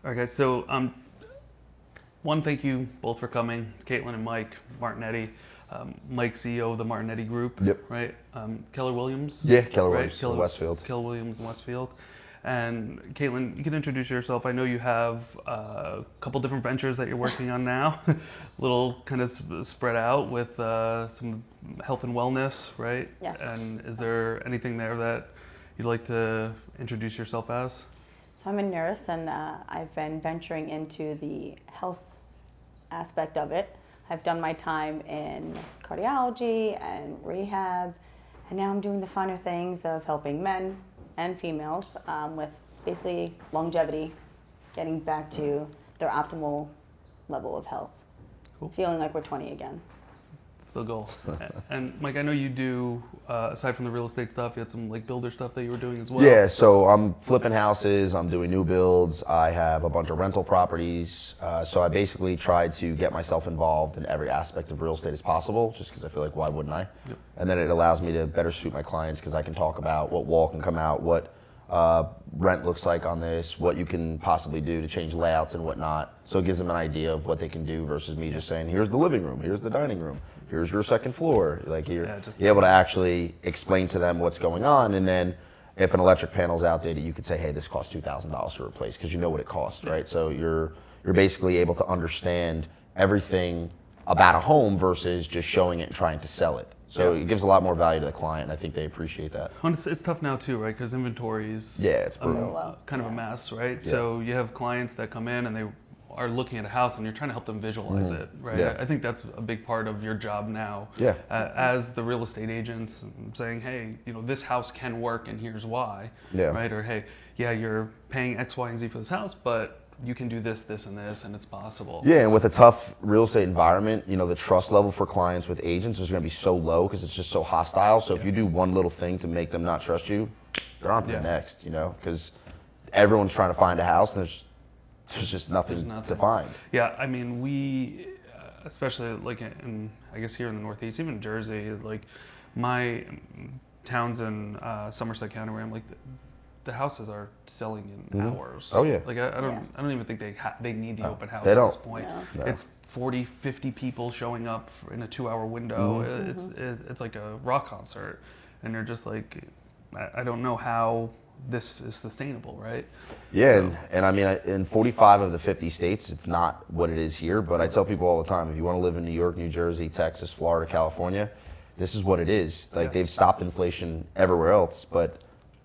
All right, guys. So, one, thank you both for coming, Caitlin and Mike Martinelli. Mike, CEO of the Martinelli Group. Yep. Right. Keller Williams. Yeah, Keller right? Williams, Westfield. Keller Williams in Westfield. And Caitlin, you can introduce yourself. I know you have a couple different ventures that you're working on now, little kind of spread out with some health and wellness, right? Yes. And is there anything there that you'd like to introduce yourself as? So I'm a nurse, and I've been venturing into the health aspect of it. I've done my time in cardiology and rehab, and now I'm doing the finer things of helping men and females with basically longevity, getting back to their optimal level of health. Cool. Feeling like we're 20 again. It's the goal. And Mike, I know you do, aside from the real estate stuff, you had some like builder stuff that you were doing as well. Yeah, so I'm flipping houses, I'm doing new builds, I have a bunch of rental properties. So I basically tried to get myself involved in every aspect of real estate as possible, just because I feel like why wouldn't I? Yep. And then it allows me to better suit my clients because I can talk about what wall can come out, what rent looks like on this, what you can possibly do to change layouts and whatnot. So it gives them an idea of what they can do versus me just saying, here's the living room, here's the dining room, here's your second floor. Like you're able to actually explain to them what's going on, and then if an electric panel's outdated, you could say, hey, this costs $2,000 to replace because you know what it costs, right? So you're basically able to understand everything about a home versus just showing it and trying to sell it. So it gives a lot more value to the client, and I think they appreciate that. And it's tough now too, right? Because inventory is it's brutal. kind of a mess, right? So you have clients that come in and they are looking at a house and you're trying to help them visualize it, right? Yeah. I think that's a big part of your job now. Yeah. As the real estate agents, saying, hey, this house can work and here's why, right? Or hey, yeah, you're paying X, Y, and Z for this house, but you can do this, this, and this, and it's possible. Yeah, and with a tough real estate environment, the trust level for clients with agents is going to be so low because it's just so hostile. So if you do one little thing to make them not trust you, they're on to the next, because everyone's trying to find a house and there's just nothing to find. Yeah, I mean, we, especially like in, I guess here in the Northeast, even Jersey, like my towns in Somerset County where I'm like, the houses are selling in hours. Oh yeah. Like I don't even think they need the open house at this point. No. It's 40, 50 people showing up in a 2-hour window. It's like a rock concert, and you're just like, I don't know how this is sustainable, right? Yeah, so. and I mean, in 45 of the 50 states, it's not what it is here. But I tell people all the time, if you want to live in New York, New Jersey, Texas, Florida, California, this is what it is. Like they've stopped inflation everywhere else, but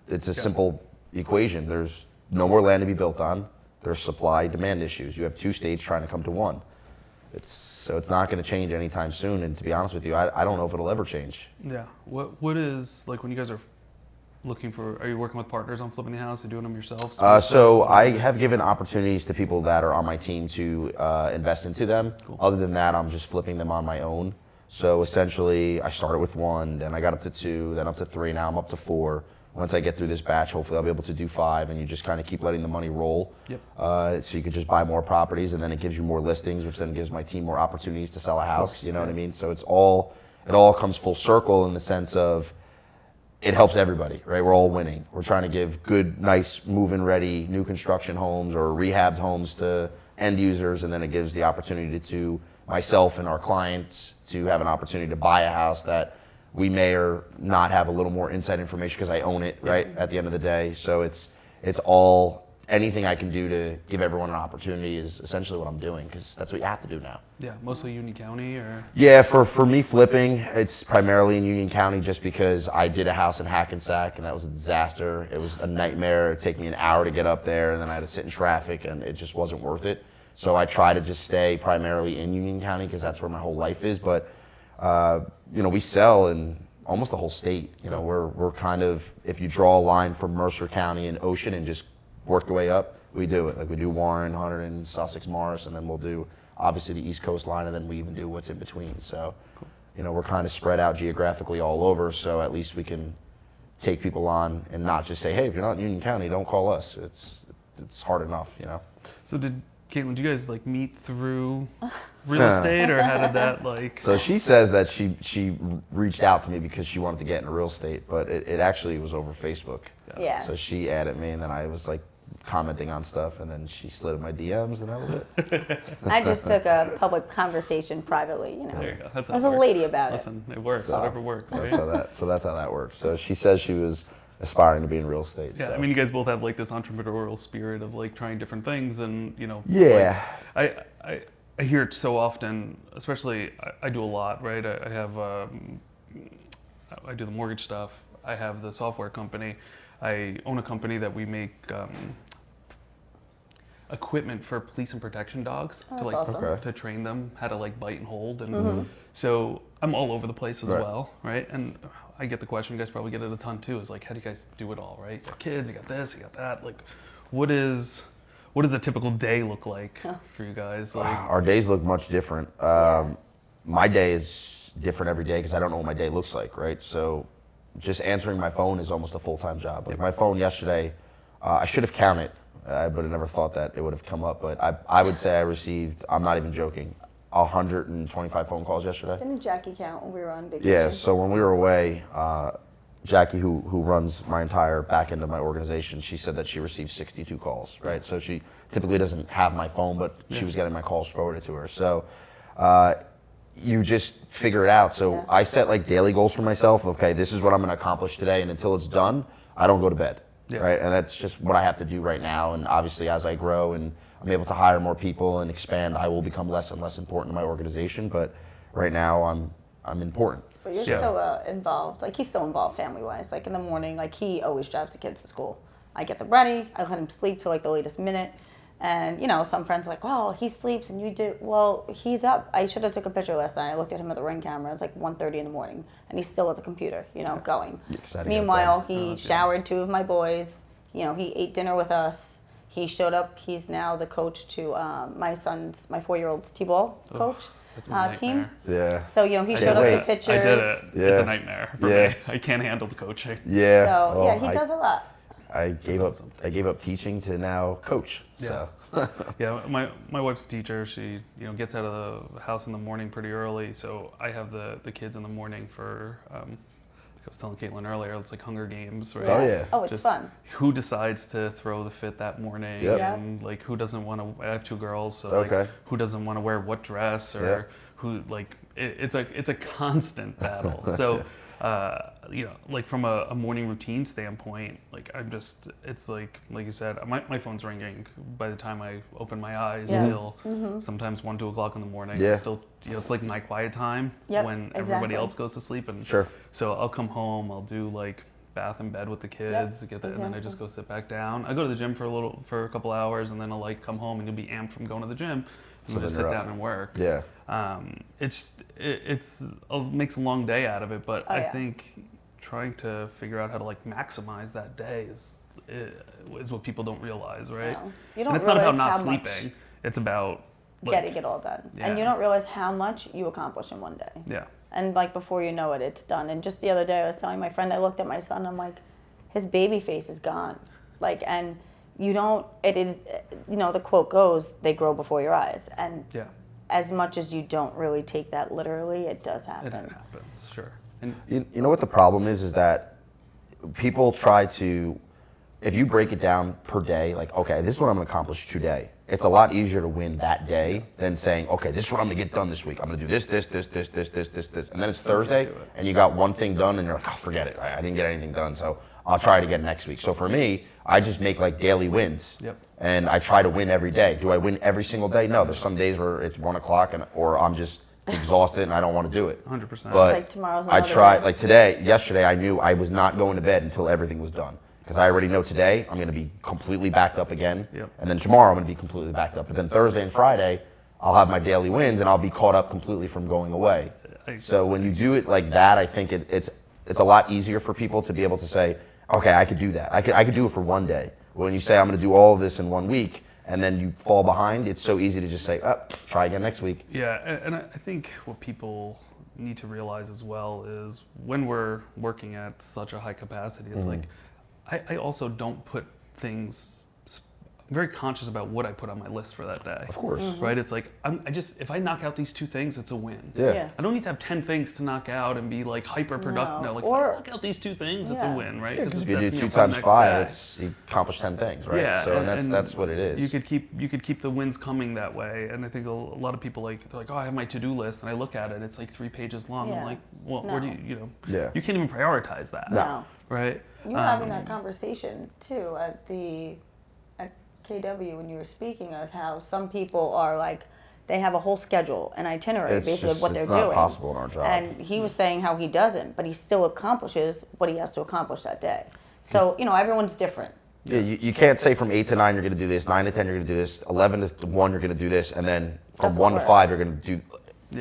it's a simple equation. There's no more land to be built on. There's supply demand issues. You have two states trying to come to one. So it's not going to change anytime soon. And to be honest with you, I don't know if it'll ever change. Yeah. What is, like, when you guys are looking for, are you working with partners on flipping the house or doing them yourself? So I have given opportunities to people that are on my team to invest into them. Cool. Other than that, I'm just flipping them on my own. So essentially, I started with 1, then I got up to 2, then up to 3, now I'm up to 4. Once I get through this batch, hopefully I'll be able to do 5, and you just kind of keep letting the money roll. Yep. So you could just buy more properties, and then it gives you more listings, which then gives my team more opportunities to sell a house. You know what I mean? So it all comes full circle in the sense of it helps everybody, right? We're all winning. We're trying to give good, nice, move-in ready, new construction homes or rehabbed homes to end users, and then it gives the opportunity to myself and our clients to have an opportunity to buy a house that we may or not have a little more inside information because I own it, right, at the end of the day. So it's all, anything I can do to give everyone an opportunity is essentially what I'm doing, because that's what you have to do now. Yeah, mostly Union County or? Yeah, for me flipping, it's primarily in Union County just because I did a house in Hackensack and that was a disaster. It was a nightmare. It'd take me an hour to get up there and then I had to sit in traffic and it just wasn't worth it. So I try to just stay primarily in Union County because that's where my whole life is. But we sell in almost the whole state. We're kind of, if you draw a line from Mercer County and Ocean and just work your way up, we do it. Like we do Warren, Hunter, and Sussex, Morris, and then we'll do obviously the East Coast line, and then we even do what's in between. So, we're kind of spread out geographically all over. So at least we can take people on and not just say, hey, if you're not in Union County, don't call us. It's hard enough, So Caitlin, do you guys meet through real estate, or how did that So she says that she reached out to me because she wanted to get into real estate, but it actually was over Facebook. Yeah. So she added me, and then I was like, commenting on stuff, and then she slid in my DMs, and that was it. I just took a public conversation privately, There you go. That's I how was it a works. lady about it. Listen, it works. So- Whatever works, right? That's how that works. So she says she was aspiring to be in real estate. Yeah, so. I mean, you guys both have like this entrepreneurial spirit of like trying different things, and Yeah. like, I hear it so often, especially I do a lot, right? I have I do the mortgage stuff. I have the software company. I own a company that we make equipment for police and protection dogs to like awesome. Okay. to train them how to like bite and hold, and so I'm all over the place as Right. well, right? And I get the question, you guys probably get it a ton too, is like, how do you guys do it all, right? You got kids, you got this, you got that. Like, what does a typical day look like for you guys? Like, Our days look much different. My day is different every day because I don't know what my day looks like, right? So just answering my phone is almost a full-time job. Like my phone yesterday, I should have counted, but I never thought that it would have come up. But I would say I received, I'm not even joking, 125 phone calls yesterday. Didn't Jackie count when we were on vacation? Yeah, so when we were away, Jackie, who runs my entire back end of my organization, she said that she received 62 calls, right? So she typically doesn't have my phone, but she was getting my calls forwarded to her. So you just figure it out. So Yeah. I set like daily goals for myself. Okay, this is what I'm going to accomplish today, and until it's done, I don't go to bed, Yeah. right? And that's just what I have to do right now. And obviously, as I grow and I'm able to hire more people and expand, I will become less and less important to my organization. But right now, I'm important. But you're Yeah. still involved. Like, he's still involved family-wise. Like, in the morning, like, he always drives the kids to school. I get them ready. I let him sleep till, like, the latest minute. And, some friends are like, well, he sleeps and you do. Well, he's up. I should have took a picture last night. I looked at him at the Ring camera. It's like 1:30 in the morning. And he's still at the computer, going. Excited to get it Meanwhile, done. he showered 2 of my boys. He ate dinner with us. He showed up. He's now the coach to my 4-year-old's T-ball coach that's my team. nightmare. Yeah. So, he I showed up wait. to pictures. I did it. It's Yeah. a nightmare for Yeah. me. I can't handle the coaching. Yeah. So, Well, he does a lot. I gave up. awesome. I gave up teaching to now coach. So. Yeah, my wife's a teacher. She gets out of the house in the morning pretty early, so I have the kids in the morning for. Like I was telling Caitlin earlier, it's like Hunger Games, right? Oh, yeah. Oh, it's Just fun. who decides to throw the fit that morning, Yep. Yeah. and like who doesn't want to. I have 2 girls, so Okay. like who doesn't want to wear what dress, or Yeah. who like it's a constant battle. So. Like from a morning routine standpoint, like it's like you said, my phone's ringing by the time I open my eyes Yeah. till sometimes 1, 2 o'clock in the morning. Yeah. I'm still, it's like my quiet time Yep, when exactly. everybody else goes to sleep. And Sure. so I'll come home, I'll do like bath and bed with the kids, and then I just go sit back down. I go to the gym for a couple hours, and then I'll like come home and you'll be amped from going to the gym, and So just then sit you're down up. and work. Yeah. It makes a long day out of it, but Oh, I yeah. think trying to figure out how to like maximize that day is what people don't realize, right? No. You don't And it's not about realize not how sleeping. much It's about like, getting it all done. And you Yeah. don't realize how much you accomplish in one day. Yeah. And like before you know it, it's done. And just the other day I was telling my friend, I looked at my son, I'm like, his baby face is gone. Like, and it is, the quote goes, they grow before your eyes. And Yeah. as much as you don't really take that literally, it does happen. It happens, sure. And You know what the problem is that people try to, if you break it down per day, like, okay, this is what I'm going to accomplish today. It's a lot easier to win that day than saying, okay, this is what I'm going to get done this week. I'm going to do this. And then it's Thursday and you got one thing done and you're like, oh, forget it. I didn't get anything done. So I'll try it again next week. So for me, I just make like daily wins. Yep. And I try to win every day. Do I win every single day? No, there's some days where it's 1 o'clock or I'm just exhausted and I don't want to do it. 100%. But Like tomorrow's I another try, day. like yesterday I knew I was not going to bed until everything was done. Because I already know today I'm going to be completely backed up again. Yep. And then tomorrow I'm going to be completely backed up. But then Thursday and Friday, I'll have my daily wins and I'll be caught up completely from going away. So when you do it like that, I think it's a lot easier for people to be able to say, okay, I could do that. I could do it for one day. When you say I'm going to do all of this in 1 week and then you fall behind, it's so easy to just say, try again next week. Yeah, and I think what people need to realize as well is when we're working at such a high capacity, it's like I also don't put things very conscious about what I put on my list for that day. Of course. Right? It's like, if I knock out these 2 things, it's a win. Yeah. I don't need to have 10 things to knock out and be like hyper productive. No. No, like Or- if I knock out these 2 things, it's a Yeah. win, right? Because if it you do sets me 2 up for the times next 5, day. it's you accomplish 10 things, right? Yeah, So and that's what it is. You could keep the wins coming that way, and I think a lot of people they're like, oh, I have my to-do list, and I look at it, it's like 3 pages long. Yeah. I'm like, well, where do you Yeah. you can't even prioritize that, No. right? You were having that conversation too at KW when you were speaking of how some people are like, they have a whole schedule, an itinerary, It's basically just- of what they're it's doing. not possible in our job. And he was saying how he doesn't, but he still accomplishes what he has to accomplish that day. So, everyone's different. Yeah, you can't say from 8 to 9 you're going to do this, 9 to 10 you're going to do this, 11 to 1 you're going to do this, and then from Doesn't 1 to work. 5 you're going to do.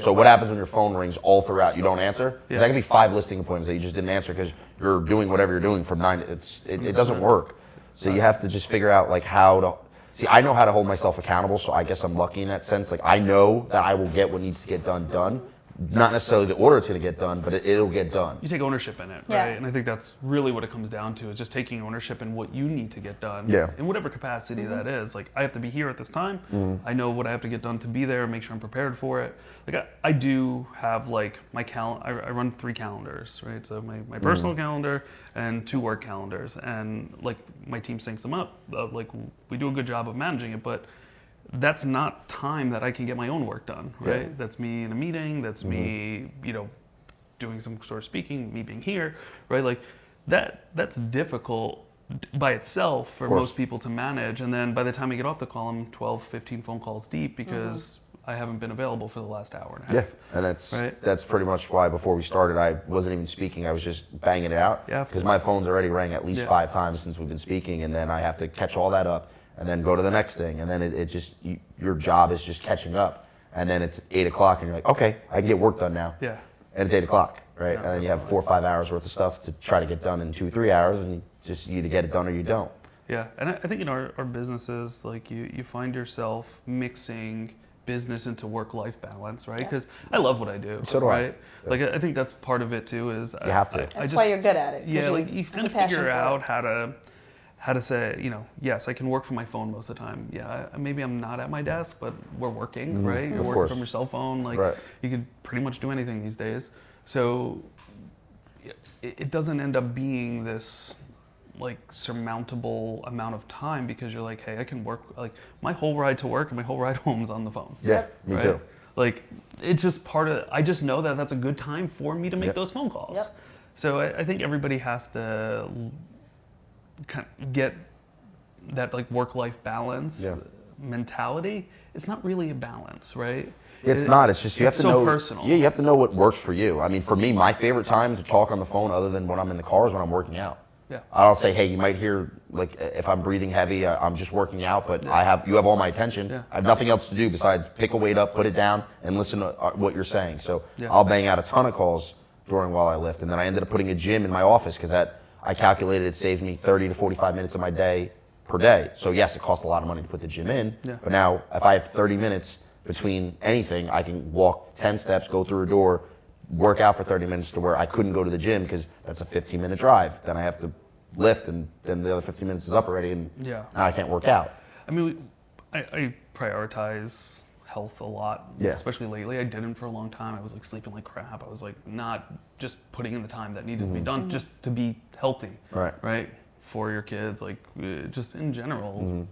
So what happens when your phone rings all throughout? You don't answer? Because that could be 5 listing appointments that you just didn't answer because you're doing whatever you're doing from 9. It doesn't work. So you have to just figure out like how to. See, I know how to hold myself accountable, so I guess I'm lucky in that sense. Like I know that I will get what needs to get done. Not necessarily the order it's going to get done, but it'll get done. You take ownership in it, Yeah. right? And I think that's really what it comes down to, is just taking ownership in what you need to get done. Yeah. In whatever capacity that is. Like, I have to be here at this time. I know what I have to get done to be there and make sure I'm prepared for it. Like, I do have, like, my calendar. I run 3 calendars, right? So my personal calendar and 2 work calendars. And, like, my team syncs them up. Like, we do a good job of managing it, but that's not time that I can get my own work done, right? Yeah. That's me in a meeting, that's me, doing some sort of speaking, me being here, right? Like that's difficult by itself for course. most people to manage. And then by the time I get off the call, I'm 12, 15 phone calls deep because I haven't been available for the last hour and a half. Yeah, and Right. that's pretty much why before we started I wasn't even speaking. I was just banging it out. Yeah. Because my phone's already rang at least Yeah. 5 times since we've been speaking, and then I have to catch all that up and then go to the next thing, and then it just your job is just catching up, and then it's 8 o'clock and you're like, okay, I can get work done now. Yeah. And it's 8 o'clock, right? Yeah. And then you have 4 or 5 hours worth of stuff to try to get done in 2 or 3 hours, and you either get it done or you don't. Yeah, and I think in our businesses, like you find yourself mixing business into work-life balance, right? Because I love what I do. So do I. right? Like I think that's part of it too. Is You have to. That's why you're good at it. 'cause Yeah, like you have kind a of passion figure for it. out how to say, yes, I can work from my phone most of the time. Yeah, maybe I'm not at my desk, but we're working, right? You're Of working course. from your cell phone. Like Right. you could pretty much do anything these days. So it doesn't end up being this like surmountable amount of time because you're like, hey, I can work. Like my whole ride to work and my whole ride home is on the phone. Yeah, me right? too. Like it's just part of. I just know that that's a good time for me to make Yep. those phone calls. Yep. So I think everybody has to kind of get that like work-life balance Yeah. mentality. It's not really a balance, right? It's not. It's just you have it's to so know. personal. Yeah, you have to know what works for you. I mean, for me, my favorite time to talk on the phone, other than when I'm in the car, is when I'm working out. Yeah. I'll say, hey, you might hear like if I'm breathing heavy, I'm just working out, but you have all my attention. Yeah. I have nothing else to do besides pick a weight up, put it down, and listen to what you're saying. So Yeah. I'll bang out a ton of calls during while I lift, and then I ended up putting a gym in my office because I calculated it saved me 30 to 45 minutes of my day per day. So yes, it cost a lot of money to put the gym in, Yeah. but now if I have 30 minutes between anything, I can walk 10 steps, go through a door, work out for 30 minutes to where I couldn't go to the gym because that's a 15-minute drive. Then I have to lift, and then the other 15 minutes is up already, and Yeah. now I can't work out. I mean, I prioritize health a lot, Yeah. especially lately. I didn't for a long time. I was like sleeping like crap. I was like not just putting in the time that needed to be done just to be healthy, Right. right? For your kids, like just in general,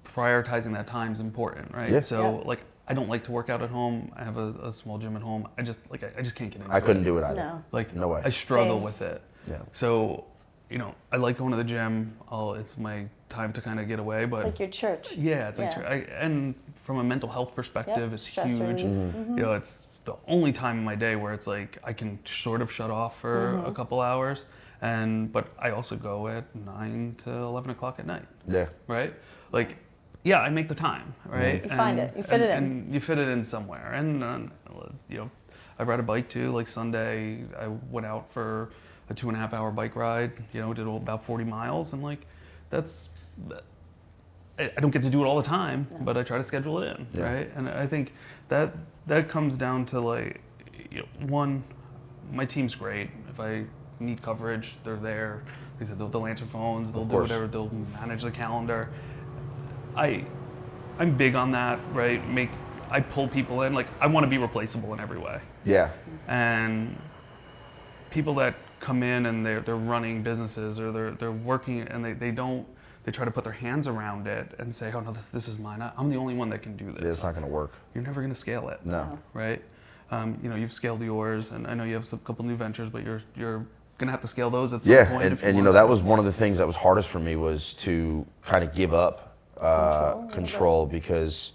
prioritizing that time is important, right? Yeah. So Yeah. like I don't like to work out at home. I have a small gym at home. I just can't get into I it. couldn't do it either. No. Like No way. I struggle Same. with it. Yeah. So, I like going to the gym. It's my time to kind of get away, but It's like your church. yeah, it's like, Yeah. and from a mental health perspective, Yep, it's stress huge. relief. It's the only time in my day where it's like I can sort of shut off for a couple hours, but I also go at 9 to 11 o'clock at night, Yeah. right? Like, yeah, I make the time, right? You find it. You fit it in. And you fit it in somewhere. And I ride a bike too. Like Sunday, I went out for a 2.5 hour bike ride. Did about 40 miles, and like that's. I don't get to do it all the time, but I try to schedule it in, Yeah. right? And I think that comes down to like, one, my team's great. If I need coverage, they're there. Like I said, they'll answer phones, they'll Of do course. whatever, they'll manage the calendar. I'm big on that, right? I pull people in, like I want to be replaceable in every way. Yeah. And people that come in and they're running businesses or they're working and they try to put their hands around it and say, oh no, this is mine. I'm the only one that can do this. It's not going to work. You're never going to scale it. No. Right? You've scaled yours, and I know you have a couple new ventures, but you're going to have to scale those at some point. And that was one of the things that was hardest for me was to kind of give up control because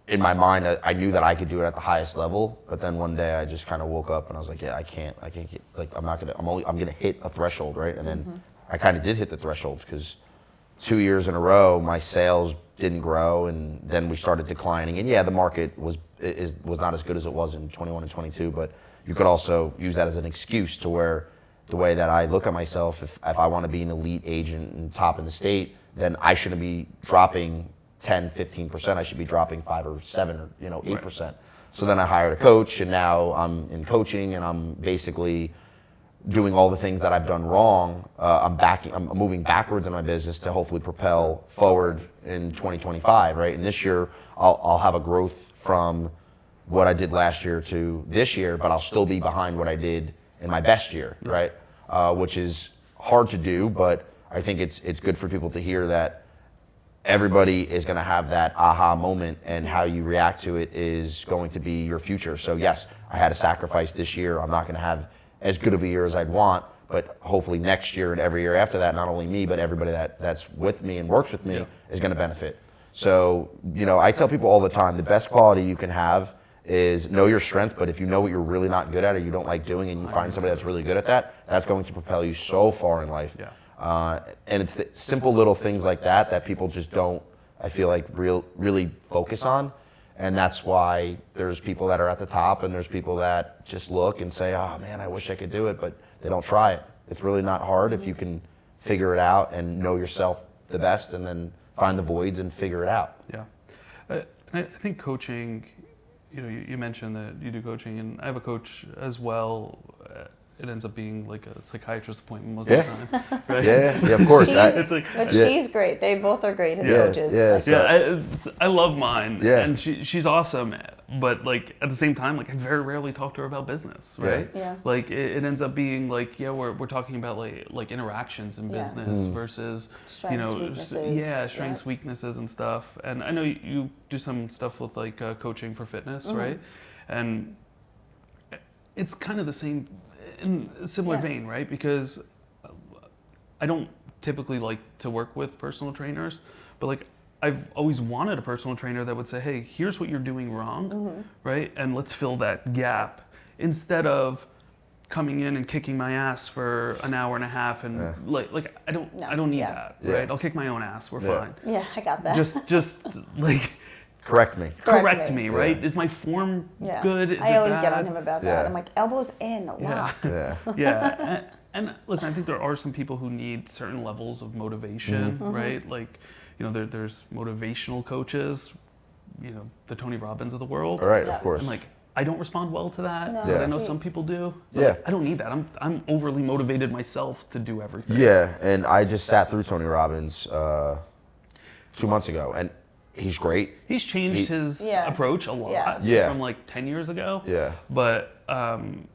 in my mind I knew that I could do it at the highest level, but then one day I just kind of woke up and I was like, yeah, I can't get, like I'm gonna hit a threshold, right? And then I kind of did hit the threshold because 2 years in a row my sales didn't grow, and then we started declining. And yeah, the market was not as good as it was in 21 and 22, but you could also use that as an excuse to where the way that I look at myself, if I want to be an elite agent and top in the state, then I shouldn't be dropping 10, 15%. I should be dropping 5 or 7 or 8%. Right. So then I hired a coach, and now I'm in coaching, and I'm basically doing all the things that I've done wrong. I'm moving backwards in my business to hopefully propel forward in 2025, right? And this year I'll have a growth from what I did last year to this year, but I'll still be behind what I did in my best year, right? Which is hard to do, but I think it's good for people to hear that everybody is going to have that aha moment, and how you react to it is going to be your future. So yes, I had a sacrifice this year. I'm not going to have as good of a year as I'd want, but hopefully next year and every year after that, not only me, but everybody that's with me and works with me is going to benefit. So, I tell people all the time, the best quality you can have is know your strength, but if you know what you're really not good at or you don't like doing, and you find somebody that's really good at that, that's going to propel you so far in life. Yeah. And it's the simple little things like that people just don't, I feel like, really focus on. And that's why there's people that are at the top, and there's people that just look and say, oh man, I wish I could do it, but they don't try it. It's really not hard if you can figure it out and know yourself the best, and then find the voids and figure it out. Yeah. I think coaching, you mentioned that you do coaching, and I have a coach as well. It ends up being like a psychiatrist appointment most of the time. Right? Yeah, of course. She's great. They both are great as coaches. I love mine. Yeah. And she's awesome. But like at the same time, like I very rarely talk to her about business, right? Yeah. Like it ends up being like, we're talking about like interactions in business versus strengths, weaknesses, and stuff. And I know you do some stuff with like coaching for fitness, right? And it's kind of the same, in a similar vein, right? Because I don't typically like to work with personal trainers, but like I've always wanted a personal trainer that would say, hey, here's what you're doing wrong, right? And let's fill that gap, instead of coming in and kicking my ass for an hour and a half and like I don't need that, right? I'll kick my own ass. We're fine. Yeah, I got that. Just like correct me, right? Is my form good? Is I always bad? get on him about that. I'm like, elbows in, lock. Yeah. And listen, I think there are some people who need certain levels of motivation, right? Like, there's motivational coaches, the Tony Robbins of the world. All right, of course. And like, I don't respond well to that, No. but I know some people do. But like, I don't need that. I'm overly motivated myself to do everything. Yeah, and I just sat through Tony Robbins 2 months ago, and he's great. He's changed his approach a lot from like 10 years ago. Yeah. But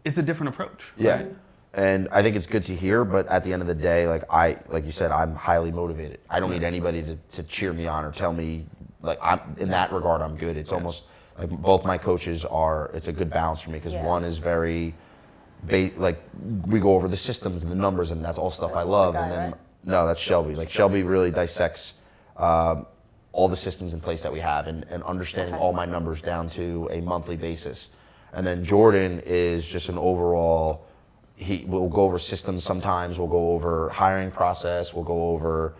it's a different approach. Yeah. Right? And I think it's good to hear, but at the end of the day, like you said, I'm highly motivated. I don't need anybody to cheer me on or tell me, like, in that regard, I'm good. It's almost like both my coaches it's a good balance for me, because one is very, like, we go over the systems and the numbers, and that's all stuff I love. the guy, And then, right? no, that's Shelby. Like, Shelby really dissects all the systems in place that we have, and understanding all my numbers down to a monthly basis. And then Jordan is just an overall, we'll go over systems sometimes, we'll go over hiring process, we'll go over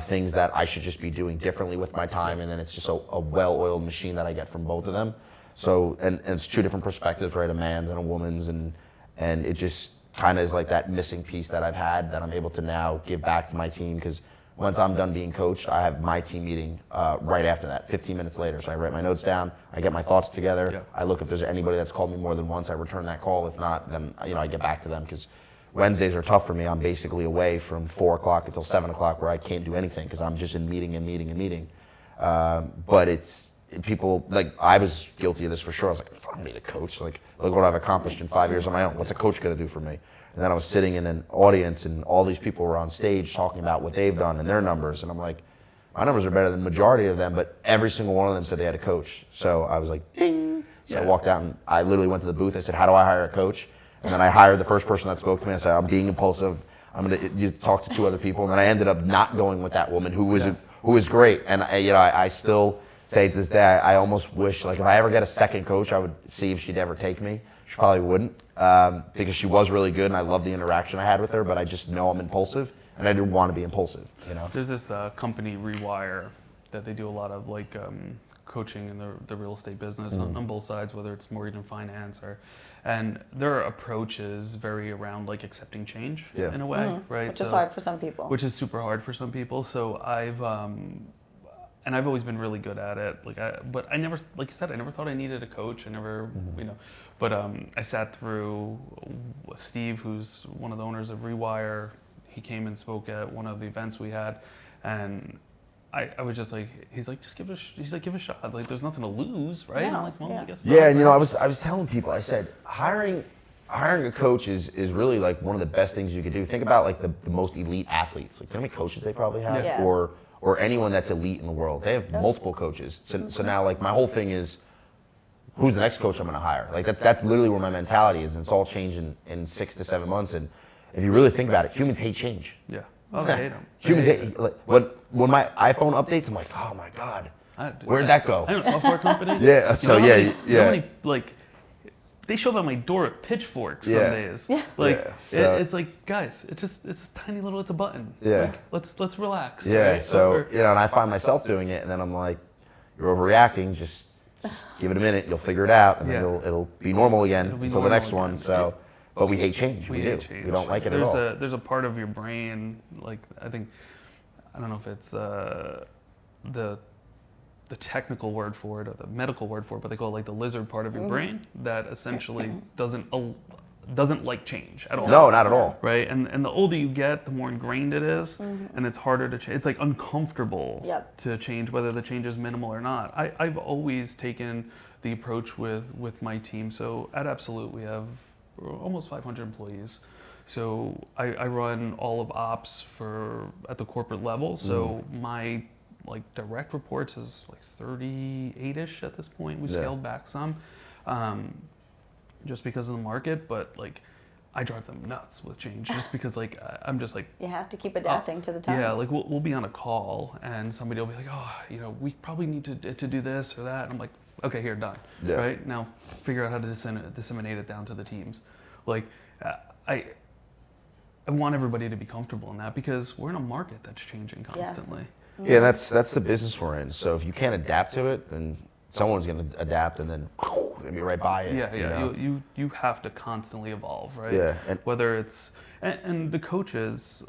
things that I should just be doing differently with my time, and then it's just a well-oiled machine that I get from both of them. So, and it's two different perspectives, right? A man's and a woman's, and it just kind of is like that missing piece that I've had that I'm able to now give back to my team, because once I'm done being coached, I have my team meeting right after that, 15 minutes later. So I write my notes down, I get my thoughts together, I look if there's anybody that's called me more than once, I return that call. If not, then I get back to them, because Wednesdays are tough for me. I'm basically away from 4 o'clock until 7 o'clock where I can't do anything because I'm just in meeting and meeting and meeting. But it's people, like, I was guilty of this for sure. I was like, I don't need a coach. Like, look what I've accomplished in 5 years on my own. What's a coach going to do for me? And then I was sitting in an audience and all these people were on stage talking about what they've done and their numbers. And I'm like, my numbers are better than the majority of them, but every single one of them said they had a coach. So I was like, ding. So I walked out and I literally went to the booth. I said, how do I hire a coach? And then I hired the first person that spoke to me. I said, I'm being impulsive. You talk to 2 other people. And then I ended up not going with that woman who was great. And I still say to this day, I almost wish, like, if I ever get a second coach, I would see if she'd ever take me. She probably wouldn't, because she was really good and I loved the interaction I had with her, but I just know I'm impulsive and I didn't want to be impulsive, There's this company, Rewire, that they do a lot of like coaching in the real estate business on both sides, whether it's mortgage and finance, and their approach is very around like accepting change in a way, right? Which is hard for some people. Which is super hard for some people. So I've always been really good at it. But I never, like you said, I never thought I needed a coach. I never, But I sat through Steve, who's one of the owners of Rewire. He came and spoke at one of the events we had, and I was just like, he's like, just give it a shot. Like, there's nothing to lose, right? Yeah, I'm like, well, I guess Yeah, not. and I was telling people, I said, hiring a coach is really like one of the best things you could do. Think about like the most elite athletes. Like, how many coaches they probably have, Yeah. or anyone that's elite in the world. They have multiple coaches. So now, like, my whole thing is, who's the next coach I'm going to hire? Like, that's literally where my mentality is, and it's all changed in 6 to 7 months. And if you really think about it, humans hate change. Yeah. Oh, they hate them. Humans hate. Like, when my iPhone updates, I'm like, oh my god, where'd that go? I know a software company. Yeah. So You know how yeah. many, like, they show up at my door at pitchforks some Yeah. days. Yeah. Like, Yeah, so- it's like, guys, it's this tiny little, it's a button. Yeah. Like, let's relax. Yeah. Right? So and I find myself doing it, and then I'm like, you're overreacting. Just give it a minute. You'll figure it out, and then it'll be normal again It'll be until the normal next one. again. So, but we hate change. We do. hate change. We don't like it at all. There's a part of your brain, like, I don't know if it's the technical word for it or the medical word for it, but they call it like the lizard part of your brain that essentially doesn't like change at all. No, not at all. Right, and the older you get, the more ingrained it is, and it's harder to change. It's like uncomfortable to change, whether the change is minimal or not. I've always taken the approach with my team. So at Absolute, we have almost 500 employees. So I run all of ops at the corporate level. So my direct reports is like 38-ish at this point. We've scaled back some. Just because of the market, but like I drive them nuts with change just because like I'm just like, you have to keep adapting to the times. yeah, like we'll be on a call and somebody will be like, oh, we probably need to do this or that. And I'm like, okay, here, done. Yeah. Right now, figure out how to disseminate it down to the teams. Like I want everybody to be comfortable in that because we're in a market that's changing constantly. Yeah, that's the business we're in. So if you can't adapt to it, then someone's going to adapt and then they'll be right by it. Yeah. You have to constantly evolve, right? Yeah. Whether it's and the coaches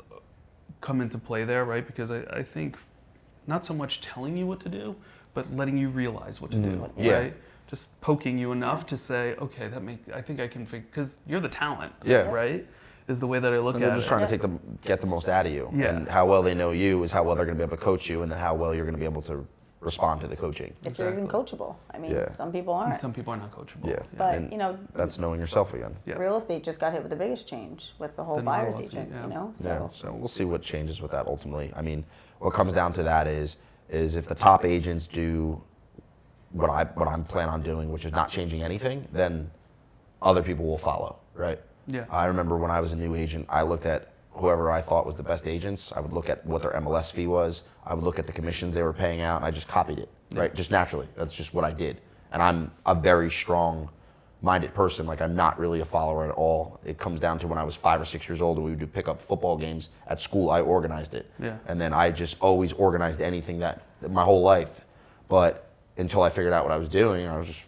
come into play there, right? Because I think not so much telling you what to do, but letting you realize what to do, right? Just poking you enough to say, okay, I think I can figure, because you're the talent, right? Is the way that I look at it. They're just trying to get the most out of you. Yeah. And how well they know you is how well they're going to be able to coach you, and then how well you're going to be able to respond to the coaching. If you're even coachable. I mean, some people aren't. And some people are not coachable. Yeah. But, and that's knowing yourself again. Yeah. Real estate just got hit with the biggest change with the whole buyer's agent, So we'll see what changes with that ultimately. I mean, what comes down to that is if the top agents do what I'm planning on doing, which is not changing anything, then other people will follow, right? Yeah. I remember when I was a new agent, I looked at whoever I thought was the best agents. I would look at what their MLS fee was. I would look at the commissions they were paying out, and I just copied it, right? Just naturally. That's just what I did. And I'm a very strong-minded person. Like, I'm not really a follower at all. It comes down to when I was 5 or 6 years old and we would do pickup football games at school, I organized it. Yeah. And then I just always organized anything that my whole life. But until I figured out what I was doing, I was just,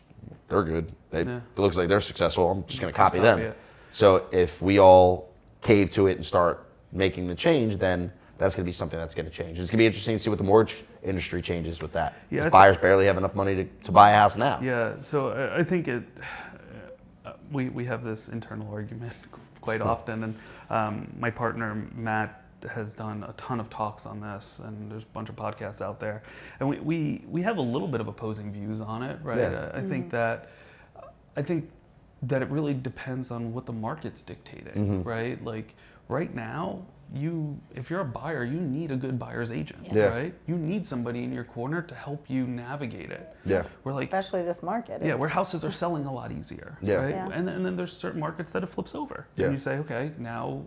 they're good. It looks like they're successful. I'm just going to copy them. it. So if we all cave to it and start making the change, then that's going to be something that's going to change. It's going to be interesting to see what the mortgage industry changes with that. Yeah, Because buyers barely have enough money to buy a house now. Yeah, so I think we have this internal argument quite often. And my partner, Matt, has done a ton of talks on this, and there's a bunch of podcasts out there. And we have a little bit of opposing views on it, right? Yeah. I think that it really depends on what the market's dictating, right? Like right now, if you're a buyer, you need a good buyer's agent, Yeah. right? You need somebody in your corner to help you navigate it. Yeah. We're like, Especially this market. yeah, where houses are selling a lot easier, Yeah. right? Yeah. And then there's certain markets that it flips over. Yeah. And you say, okay, now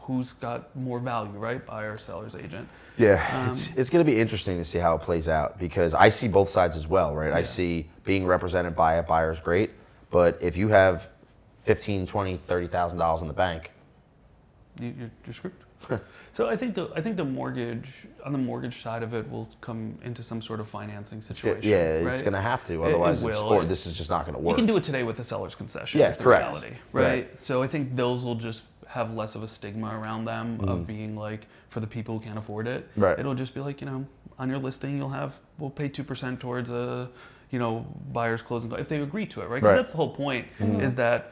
who's got more value, right? Buyer, seller's agent. Yeah, it's going to be interesting to see how it plays out because I see both sides as well, right? I see being represented by a buyer is great, but if you have $15,000, $20,000, $30,000 in the bank, You're screwed. So I think the mortgage, on the mortgage side of it, will come into some sort of financing situation. yeah, right? it's going to have to, otherwise, will. this is just not going to work. You can do it today with the seller's concession. Yeah, is the correct. reality, right? Right. So I think those will just have less of a stigma around them of being like, for the people who can't afford it. Right. It'll just be like, on your listing, we'll pay 2% towards a, buyer's closing cost if they agree to it, right? Because Right. that's the whole point, is that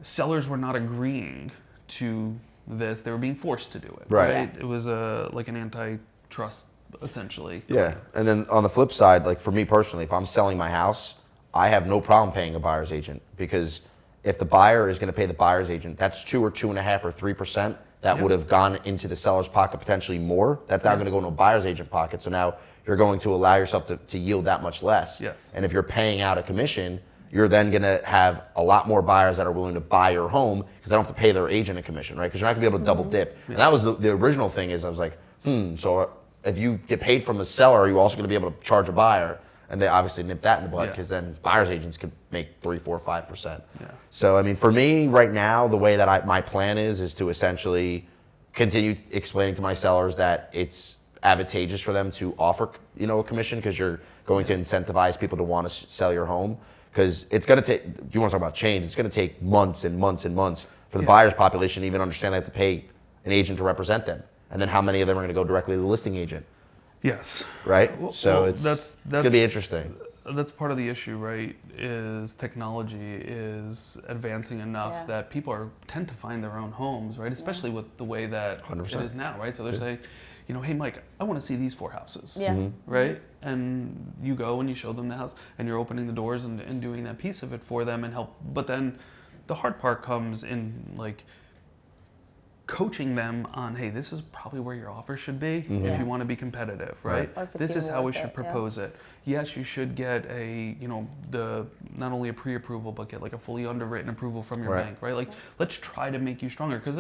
sellers were not agreeing to this; they were being forced to do it. Right. It was like an antitrust, essentially. Yeah, and then on the flip side, like for me personally, if I'm selling my house, I have no problem paying a buyer's agent because if the buyer is going to pay the buyer's agent, that's 2 or 2.5 or 3% that Yep. would have gone into the seller's pocket potentially more. That's now going to go into a buyer's agent pocket. So now you're going to allow yourself to yield that much less. Yes. And if you're paying out a commission, you're then going to have a lot more buyers that are willing to buy your home because they don't have to pay their agent a commission, right? Because you're not going to be able to double dip. And that was the original thing is I was like, so if you get paid from a seller, are you also going to be able to charge a buyer? And they obviously nip that in the bud Yeah. because then buyer's agents could make 3, 4, 5%. Yeah. So, I mean, for me right now, the way that my plan is to essentially continue explaining to my sellers that it's advantageous for them to offer, a commission because you're going to incentivize people to want to sell your home. Because it's going to take, you want to talk about change, it's going to take months and months and months for the buyer's population to even understand they have to pay an agent to represent them. And then how many of them are going to go directly to the listing agent, Yes. right? Well, So well, it's going to be interesting. That's part of the issue, right? Is technology is advancing enough Yeah. that people tend to find their own homes, right? Especially with the way that 100%. it is now, right? So they're saying, hey, Mike, I want to see these 4 houses, Yeah. right? And you go and you show them the house, and you're opening the doors and doing that piece of it for them and help. But then the hard part comes in like coaching them on, hey, this is probably where your offer should be if Yeah. you want to be competitive, right? Or if it's This is even how we worth should it, yeah. propose it. Yes, you should get a, not only a pre-approval, but get like a fully underwritten approval from your Right. bank, right? Like, let's try to make you stronger because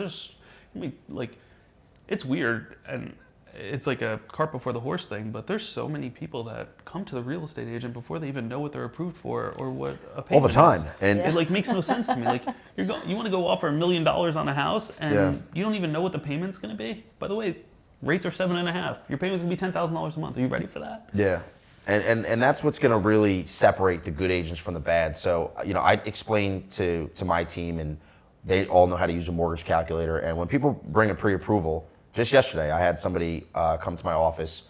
it's weird and it's like a cart before the horse thing, but there's so many people that come to the real estate agent before they even know what they're approved for or what a payment All the time. is. And It like makes no sense to me. Like you want to go offer $1 million on a house and Yeah. you don't even know what the payment's going to be. By the way, rates are 7.5. Your payment's going to be $10,000 a month. Are you ready for that? yeah. And that's what's going to really separate the good agents from the bad. So, I explain to my team, and they all know how to use a mortgage calculator. And when people bring a pre-approval, just yesterday, I had somebody come to my office,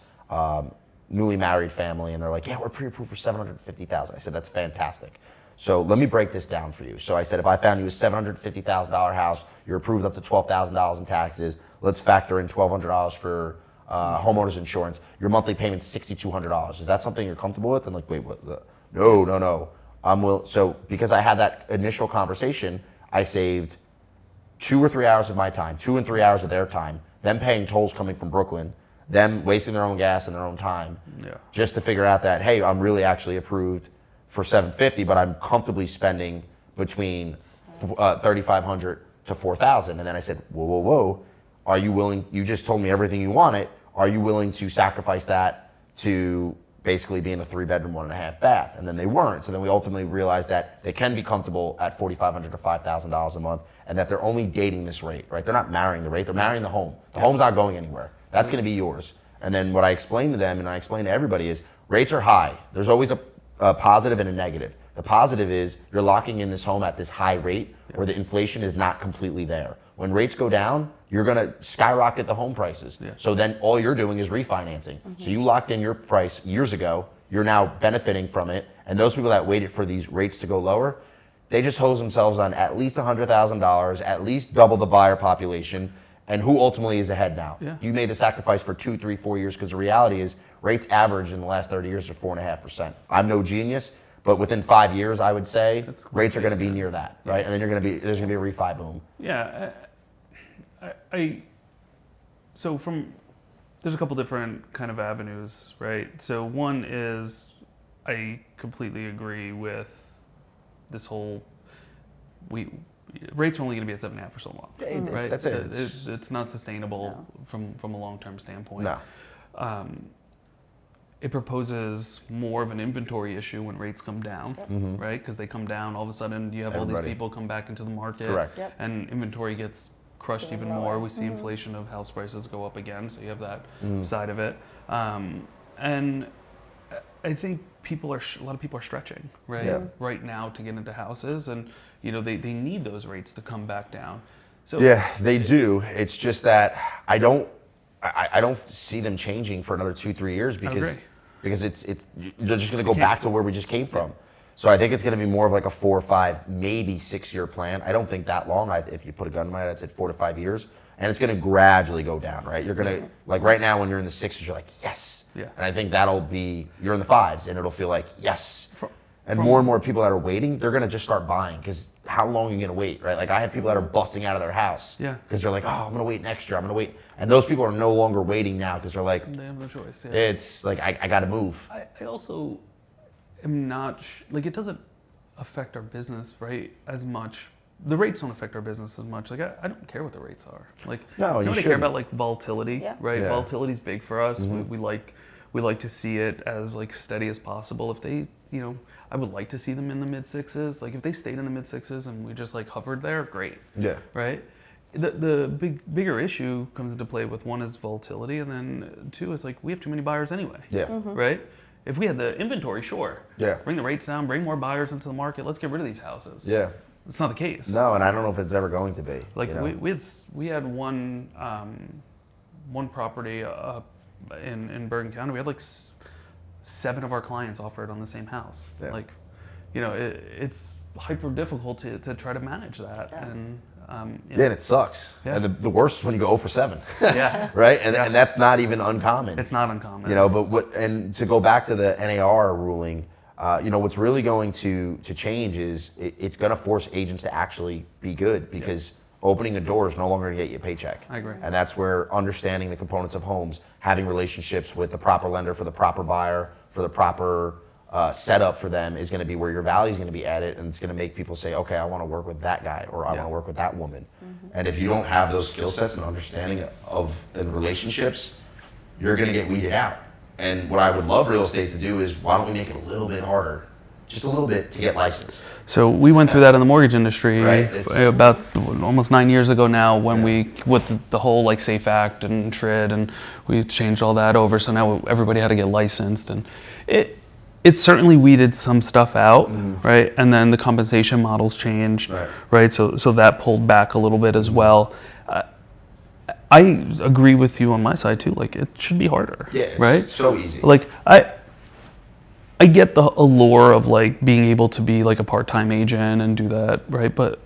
newly married family, and they're like, yeah, we're pre-approved for $750,000. I said, that's fantastic. So let me break this down for you. So I said, if I found you a $750,000 house, you're approved up to $12,000 in taxes. Let's factor in $1,200 for homeowners insurance. Your monthly payment's $6,200. Is that something you're comfortable with? And like, wait, what? No. So because I had that initial conversation, I saved 2 or 3 hours of my time, 2 and 3 hours of their time, them paying tolls coming from Brooklyn, them wasting their own gas and their own time, just to figure out that, hey, I'm really actually approved for $750, but I'm comfortably spending between $3,500 to $4,000. And then I said, whoa, are you willing? You just told me everything you wanted. Are you willing to sacrifice that to basically be in a 3-bedroom, 1.5 bath? And then they weren't. So then we ultimately realized that they can be comfortable at $4,500 to $5,000 a month, and that they're only dating this rate, right? They're not marrying the rate, they're marrying the home. The home's not going anywhere. That's gonna be yours. And then what I explained to them, and I explained to everybody, is rates are high. There's always a positive and a negative. The positive is you're locking in this home at this high rate where the inflation is not completely there. When rates go down, you're gonna skyrocket the home prices. So then all you're doing is refinancing. So you locked in your price years ago, you're now benefiting from it. And those people that waited for these rates to go lower, They just hose themselves on at least $100,000, at least double the buyer population, and who ultimately is ahead now? Yeah. You made the sacrifice for 2, 3, 4 years, because the reality is rates average in the last 30 years are 4.5%. I'm no genius, but within 5 years, I would say rates are going to be near that, right? And then there's going to be a refi boom. Yeah, there's a couple different kind of avenues, right? So one is, I completely agree with this whole, rates are only going to be at 7.5 for so long, right? That's it. It's not sustainable from a long-term standpoint. No. It proposes more of an inventory issue when rates come down, right? Because they come down, all of a sudden you have all these people come back into the market, Correct. and inventory gets crushed even more. We see inflation of house prices go up again, so you have that side of it. And I think a lot of people are stretching, right? Right now to get into houses, and they need those rates to come back down. So yeah, they do. It's just that I don't see them changing for another 2-3 years because they're just going to go back to where we just came from. So I think it's going to be more of like a 4 or 5, maybe 6-year plan. I don't think that long. If you put a gun in my head, I'd say 4 to 5 years, and it's going to gradually go down, right? You're going to like right now when you're in the 6s, you're like yes, and I think you're in the 5s, and it'll feel like yes. And more and more people that are waiting, they're going to just start buying, because how long are you going to wait, right? Like I have people that are busting out of their house because they're like, oh, I'm going to wait next year. I'm going to wait. And those people are no longer waiting now because they're like, they have no choice. Yeah. It's like, I got to move. I also am not, like it doesn't affect our business, right, as much. The rates don't affect our business as much. Like I don't care what the rates are. Like no, you care about like volatility, right? Yeah. Volatility's big for us. We like to see it as like steady as possible. If they, I would like to see them in the mid 6s. Like if they stayed in the mid 6s and we just like hovered there, great. Yeah. Right. The bigger issue comes into play with, one is volatility, and then 2 is like we have too many buyers anyway. Yeah. Right. If we had the inventory, sure. Yeah. Bring the rates down, bring more buyers into the market. Let's get rid of these houses. Yeah. It's not the case. No, and I don't know if it's ever going to be. Like we had one property in Bergen County. We had like 7 of our clients offered on the same house. Yeah. Like, it's hyper difficult to try to manage that. Yeah. And and it sucks. Yeah. And the worst is when you go 0 for 7. Yeah. Right? And that's not even uncommon. It's not uncommon. And to go back to the NAR ruling, what's really going to change is it's going to force agents to actually be good, because opening a door is no longer going to get you a paycheck. I agree. And that's where understanding the components of homes, having relationships with the proper lender for the proper buyer, for the proper setup for them, is going to be where your value is going to be added, and it's going to make people say, okay, I want to work with that guy, or I want to work with that woman. And if you don't have those skill sets and understanding in relationships, you're going to get weeded out. And what I would love real estate to do is, why don't we make it a little bit harder, just a little bit, to get licensed? So we went through that in the mortgage industry about almost 9 years ago now, when with the whole like SAFE Act and TRID, and we changed all that over. So now everybody had to get licensed, and it certainly weeded some stuff out, right? And then the compensation models changed, right? So that pulled back a little bit as well. I agree with you on my side too. Like it should be harder, right? It's so easy. Like I get the allure of like being able to be like a part-time agent and do that, right? But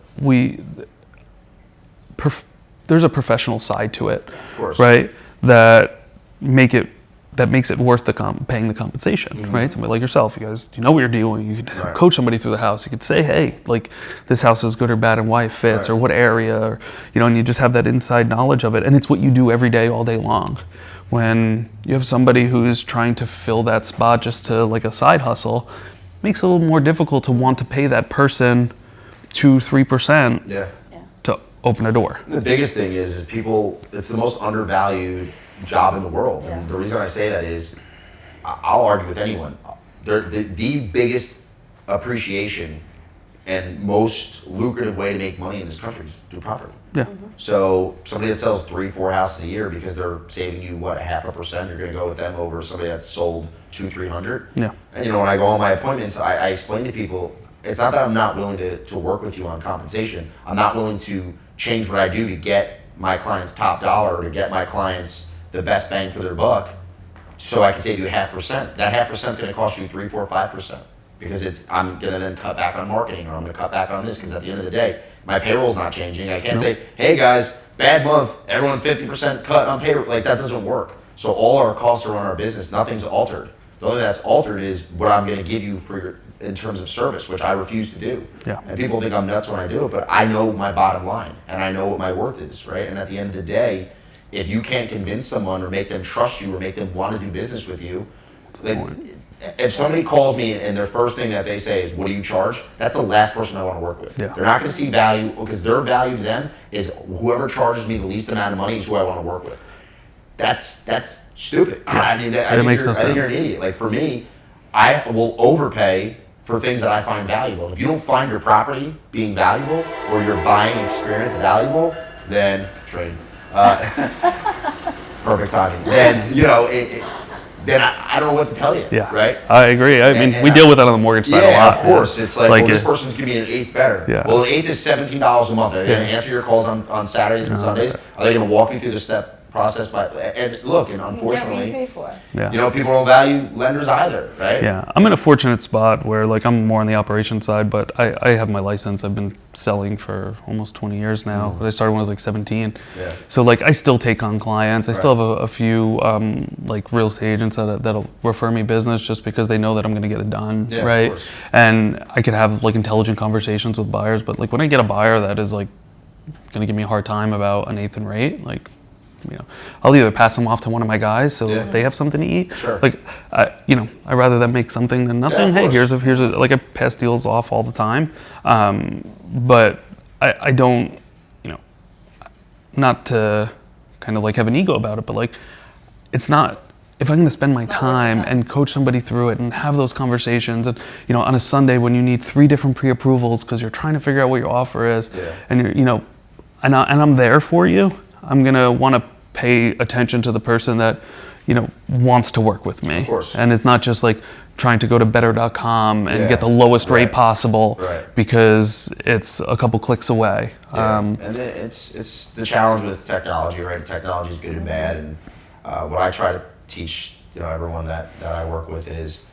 there's a professional side to it, of course, right? That makes it worth paying the compensation, right? Somebody like yourself, you guys, what you're doing. You can coach somebody through the house. You could say, hey, like this house is good or bad, and why it fits, or what area, or and you just have that inside knowledge of it, and it's what you do every day, all day long. When you have somebody who's trying to fill that spot just to like a side hustle, it makes it a little more difficult to want to pay that person 2-3% to open a door. The biggest thing is people. It's the most undervalued job in the world, and the reason I say that is, I'll argue with anyone. The biggest appreciation and most lucrative way to make money in this country is through property. Yeah. So somebody that sells 3-4 houses a year because they're saving you 0.5%, you're going to go with them over somebody that's sold 200-300. Yeah. And when I go on my appointments, I explain to people, it's not that I'm not willing to work with you on compensation. I'm not willing to change what I do to get my clients top dollar, or to get my clients the best bang for their buck, so I can save you 0.5%. That 0.5% is going to cost you 3, 4, 5%. because I'm gonna then cut back on marketing, or I'm gonna cut back on this, because at the end of the day, my payroll's not changing. I can't say, hey guys, bad month, everyone's 50% cut on payroll. Like, that doesn't work. So all our costs to run our business, nothing's altered. The only thing that's altered is what I'm gonna give you in terms of service, which I refuse to do. Yeah. And people think I'm nuts when I do it, but I know my bottom line, and I know what my worth is, right? And at the end of the day, if you can't convince someone or make them trust you or make them want to do business with you, like, if somebody calls me and their first thing that they say is, what do you charge? That's the last person I want to work with. Yeah. They're not going to see value, because their value to them is whoever charges me the least amount of money is who I want to work with. That's stupid. I mean, I think makes no sense. you're an idiot. Like, for me, I will overpay for things that I find valuable. If you don't find your property being valuable, or your buying experience valuable, then trade. Perfect timing. Then, then I don't know what to tell you. Yeah. Right? I agree. I mean, we deal with that on the mortgage side a lot. Of course. It's like, well, this it- person's going to be an eighth better. Yeah. Well, an eighth is $17 a month. Are they going to answer your calls on Saturdays and Sundays? Are they going to walk you through the step process? And look, and Yeah, we unfortunately, pay for it. Yeah. people don't value lenders either, right? Yeah, I'm in a fortunate spot where, like, I'm more on the operations side, but I have my license. I've been selling for almost 20 years now. I started when I was like 17. Yeah. So, like, I still take on clients. I still have a few like real estate agents that'll refer me business just because they know that I'm going to get it done, Yeah, of right? course. And I can have like intelligent conversations with buyers. But like when I get a buyer that is like going to give me a hard time about an eighth in rate, like, I'll either pass them off to one of my guys so they have something to eat. Sure. Like, I'd rather them make something than nothing. of Hey, course. here's a like, I pass deals off all the time, but I don't, not to kind of like have an ego about it, but like, it's not. If I'm going to spend my time and coach somebody through it and have those conversations, and on a Sunday when you need 3 different pre-approvals because you're trying to figure out what your offer is, and you're, and I'm there for you, I'm gonna want to pay attention to the person that wants to work with me, Of course. and it's not just like trying to go to better.com and get the lowest rate possible because it's a couple clicks away. And it's the challenge with technology, right? Technology is good and bad, and what I try to teach everyone that I work with is,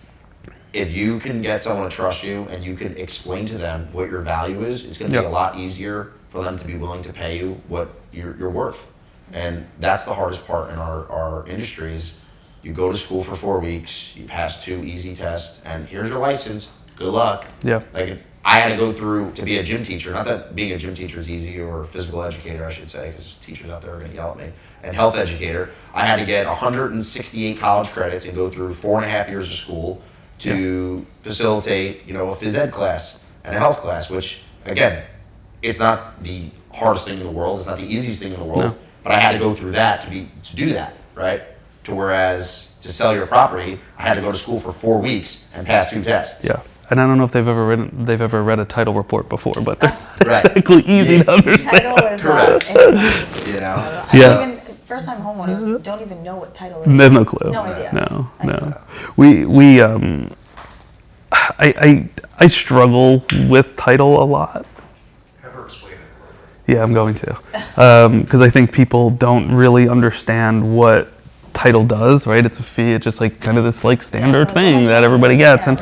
if you can get someone to trust you and you can explain to them what your value is, it's going to be a lot easier for them to be willing to pay you what you're worth. And that's the hardest part in our industry is, you go to school for 4 weeks, you pass 2 easy tests, and here's your license. Good luck. Yeah. Like, I had to go through to be a gym teacher. Not that being a gym teacher is easy, or a physical educator, I should say, because teachers out there are going to yell at me. And health educator, I had to get 168 college credits and go through 4.5 years of school to facilitate, a phys ed class and a health class, which, again, it's not the hardest thing in the world. It's not the easiest thing in the world. No. But I had to go through that to do that, right? To whereas to sell your property, I had to go to school for 4 weeks and pass 2 tests. Yeah. And I don't know if they've ever read a title report before, but they're Right. exactly easy to understand. Title is Correct. I Yeah. even first-time homeowners don't even know what title is. There's no clue. No idea. No. I struggle with title a lot. Have her explain it. Yeah, I'm going to, because I think people don't really understand what title does. Right? It's a fee. It's just like kind of this like standard thing that everybody gets, and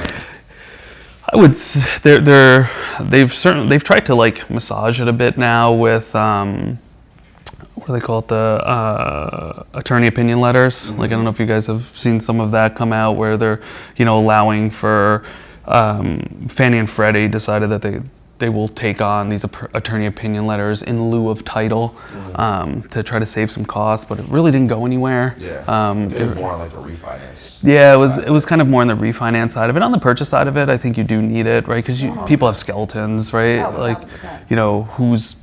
I would they've tried to like massage it a bit now with what do they call it, the attorney opinion letters. Like, I don't know if you guys have seen some of that come out where they're allowing for Fannie and Freddie decided that they will take on these attorney opinion letters in lieu of title to try to save some costs, but it really didn't go anywhere. Yeah. It was more like the refinance. Yeah, it was kind of more on the refinance side of it. On the purchase side of it, I think you do need it, right? Because people have skeletons, right? Yeah, like, 1000%. who's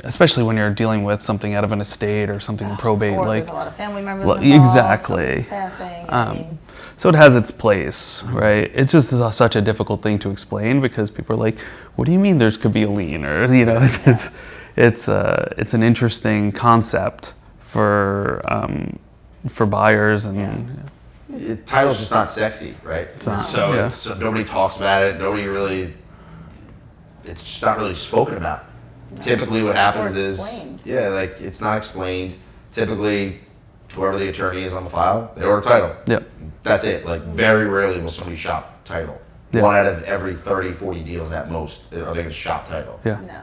especially when you're dealing with something out of an estate or something in probate, Or like there's a lot of family members involved, exactly. someone's passing. So it has its place, right? It's just such a difficult thing to explain because people are like, "What do you mean there could be a lien?" Or it's an interesting concept for buyers and. Title's just not sexy, right? not, So, yeah. so nobody talks about it. It's just not really spoken about. Typically what happens is, explained. like, it's not explained. Typically, whoever the attorney is on the file, they order title. Yep. That's it. Like, very rarely will somebody shop title. Yeah. One out of every 30, 40 deals at most are they going to shop title. Yeah. No.